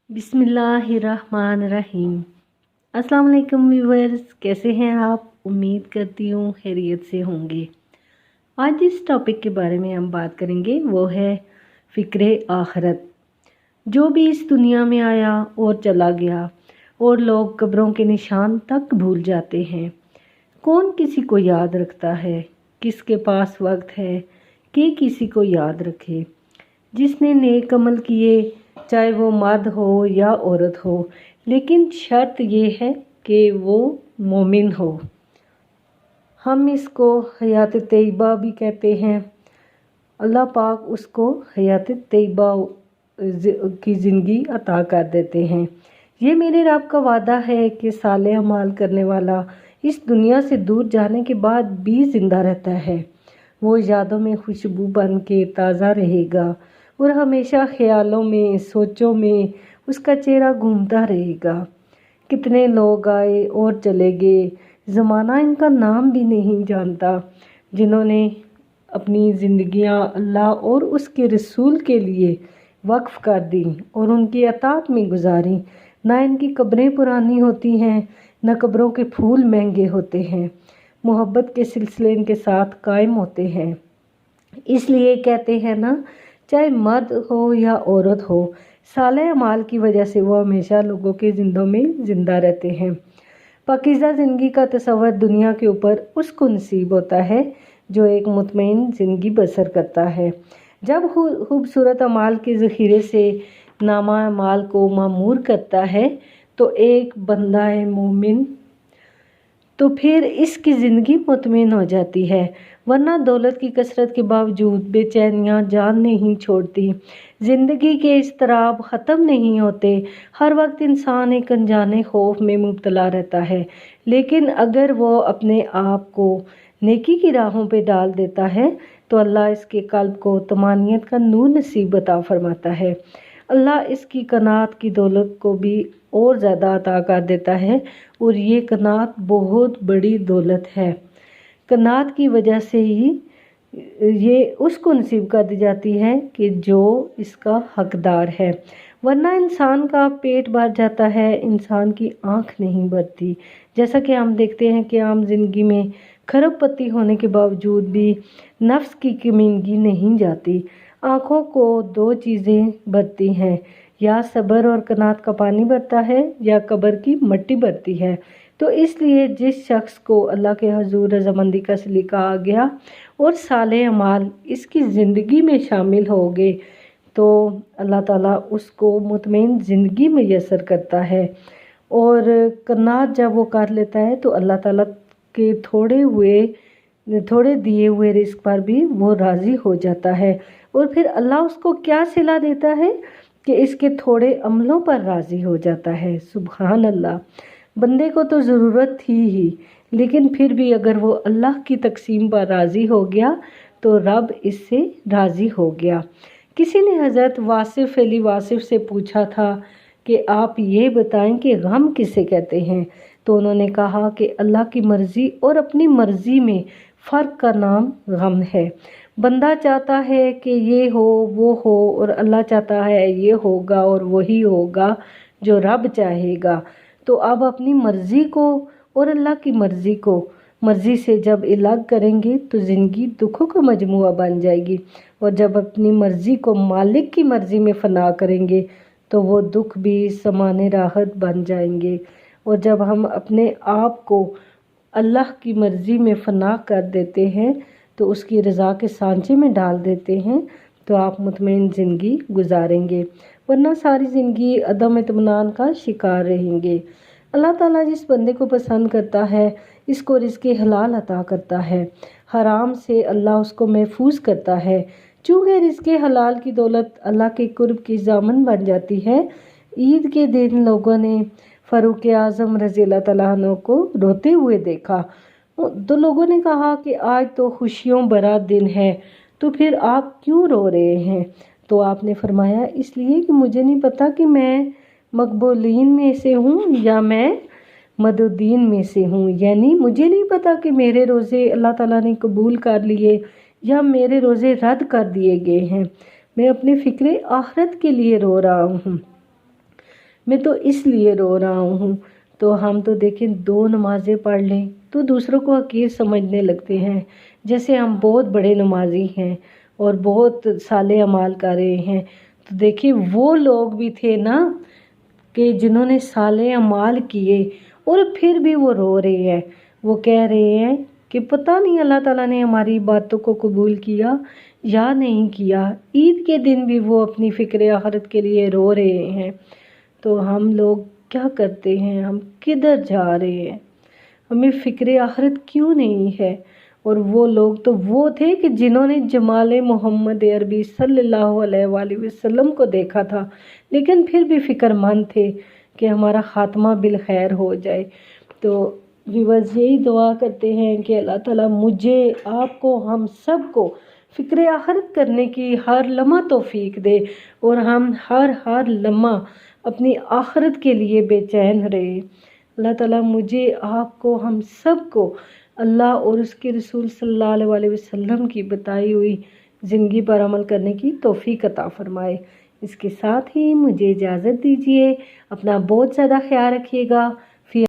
बिस्मिल्लाहिर्रहमानिर्रहीम। अस्सलाम वालेकुम व्यूअर्स, कैसे हैं आप? उम्मीद करती हूँ खैरियत से होंगे। आज जिस टॉपिक के बारे में हम बात करेंगे वो है फ़िक्रे आखिरत। जो भी इस दुनिया में आया और चला गया और लोग कब्रों के निशान तक भूल जाते हैं। कौन किसी को याद रखता है? किसके पास वक्त है कि किसी को याद रखे? जिसने नेक अमल किए, चाहे वो मर्द हो या औरत हो, लेकिन शर्त ये है कि वो मोमिन हो। हम इसको हयात तैयबा भी कहते हैं। अल्लाह पाक उसको हयात तैयबा की ज़िंदगी अता कर देते हैं। ये मेरे रब का वादा है कि सालेह अमाल करने वाला इस दुनिया से दूर जाने के बाद भी ज़िंदा रहता है। वो यादों में खुशबू बन के ताज़ा रहेगा और हमेशा ख्यालों में, सोचों में उसका चेहरा घूमता रहेगा। कितने लोग आए और चले गए, ज़माना इनका नाम भी नहीं जानता, जिन्होंने अपनी ज़िंदगियां अल्लाह और उसके रसूल के लिए वक्फ़ कर दी और उनकी अताअत में गुजारी। ना इनकी कब्रें पुरानी होती हैं, न कब्रों के फूल महंगे होते हैं। मोहब्बत के सिलसिले इनके साथ कायम होते हैं। इसलिए कहते हैं ना, चाहे मर्द हो या औरत हो, सालेह अमाल की वजह से वो हमेशा लोगों के जिंदों में ज़िंदा रहते हैं। पाकीज़ा ज़िंदगी का तसव्वुर दुनिया के ऊपर उसको नसीब होता है जो एक मुतमईन ज़िंदगी बसर करता है। जब खूबसूरत अमाल के ज़ख़ीरे से नामा अमाल को मामूर करता है तो एक बंदा मोमिन, तो फिर इसकी ज़िंदगी मुतमईन हो जाती है। वरना दौलत की कसरत के बावजूद बेचैनियाँ जान नहीं छोड़ती। ज़िंदगी के इज़्तिराब ख़त्म नहीं होते। हर वक्त इंसान एक अनजाने खौफ में मुब्तला रहता है, लेकिन अगर वो अपने आप को नेकी की राहों पे डाल देता है तो अल्लाह इसके कल्ब को तमानियत का नूर नसीब अता फरमाता है। अल्लाह इसकी कनात की दौलत को भी और ज़्यादा अता कर देता है और ये कनात बहुत बड़ी दौलत है। कनात की वजह से ही ये उसको नसीब कर दी जाती है कि जो इसका हकदार है। वरना इंसान का पेट भर जाता है, इंसान की आँख नहीं भरती। जैसा कि हम देखते हैं कि आम ज़िंदगी में खरबपति होने के बावजूद भी नफ्स की कमीनगी नहीं जाती। आँखों को दो चीज़ें भरती हैं, या सब्र और कनात का पानी भरता है या कब्र की मट्टी भरती है। तो इसलिए जिस शख्स को अल्लाह के हुजूर रज़ामंदी का सलीका आ गया और सालेह अमाल इसकी ज़िंदगी में शामिल हो गए तो अल्लाह ताला उसको मुतमईन ज़िंदगी मैसर करता है। और कनात जब वो कर लेता है तो अल्लाह ताला के थोड़े दिए हुए रिस्क पर भी वो राज़ी हो जाता है। और फिर अल्लाह उसको क्या सिला देता है कि इसके थोड़े अमलों पर राज़ी हो जाता है। सुभान अल्लाह। बंदे को तो ज़रूरत थी ही, लेकिन फिर भी अगर वो अल्लाह की तकसीम पर राज़ी हो गया तो रब इससे राज़ी हो गया। किसी ने हज़रत वासिफ़ अली वासिफ़ से पूछा था कि आप ये बताएं कि गम किसे कहते हैं? तो उन्होंने कहा कि अल्लाह की मर्ज़ी और अपनी मर्ज़ी में फ़र्क का नाम गम है। बंदा चाहता है कि ये हो वो हो और अल्लाह चाहता है ये होगा और वही होगा जो रब चाहेगा। तो अब अपनी मर्ज़ी को और अल्लाह की मर्ज़ी से जब अलग करेंगे तो ज़िंदगी दुखों का मजमुआ बन जाएगी, और जब अपनी मर्ज़ी को मालिक की मर्ज़ी में फ़ना करेंगे तो वो दुख भी समाने राहत बन जाएंगे। और जब हम अपने आप को अल्लाह की मर्ज़ी में फ़ना कर देते हैं तो उसकी रज़ा के सांचे में डाल देते हैं तो आप मुतमईन ज़िंदगी गुजारेंगे, वरना सारी ज़िंदगी अदम इत्मीनान का शिकार रहेंगे। अल्लाह ताला जिस बंदे को पसंद करता है इसको रिज़्क़ हलाल अता करता है, हराम से अल्लाह उसको महफूज करता है। चूँकि रिज़्क़ हलाल की दौलत अल्लाह के कुर्ब की ज़ामन बन जाती है। ईद के दिन लोगों ने फ़ारूक आज़म रज़ी अल्लाह तआला अन्हु को रोते हुए देखा, तो लोगों ने कहा कि आज तो खुशियों भरा दिन है, तो फिर आप क्यों रो रहे हैं? तो आपने फरमाया, इसलिए कि मुझे नहीं पता कि मैं मकबूलीन में से हूँ या मैं मदूदीन में से हूँ। यानी मुझे नहीं पता कि मेरे रोज़े अल्लाह ताला ने कबूल कर लिए या मेरे रोज़े रद्द कर दिए गए हैं। मैं अपने फ़िक्रे आखिरत के लिए रो रहा हूँ। मैं तो इसलिए रो रहा हूँ। तो हम तो देखें 2 नमाज़ें पढ़ लें तो दूसरों को हकीर समझने लगते हैं, जैसे हम बहुत बड़े नमाजी हैं और बहुत साले अमाल कर रहे हैं। तो देखिए वो लोग भी थे ना कि जिन्होंने साले अमाल किए और फिर भी वो रो रहे हैं। वो कह रहे हैं कि पता नहीं अल्लाह ताला ने हमारी बातों को कबूल किया या नहीं किया। ईद के दिन भी वो अपनी फ़िक्र आखिरत के लिए रो रहे हैं। तो हम लोग क्या करते हैं, हम किधर जा रहे हैं, हमें फ़िक्र आखिरत क्यों नहीं है। और वो लोग तो वो थे कि जिन्होंने जमाल मोहम्मद अरबी सल्लल्लाहु अलैहि वसल्लम को देखा था, लेकिन फिर भी फ़िक्रमंद थे कि हमारा ख़ात्मा बिल खैर हो जाए। तो व्यूअर्स यही दुआ करते हैं कि अल्लाह ताला मुझे, आपको, हम सब को फ़िक्र आखिरत करने की हर लम्हा तौफीक दे और हम हर लम्हा अपनी आखिरत के लिए बेचैन रहे। अल्लाह ताला मुझे, आपको, हम सब को अल्लाह और उसके रसूल सल्लल्लाहु अलैहि वसल्लम की बताई हुई ज़िंदगी पर अमल करने की तौफीक अता फ़रमाए। इसके साथ ही मुझे इजाज़त दीजिए। अपना बहुत ज़्यादा ख्याल रखिएगा।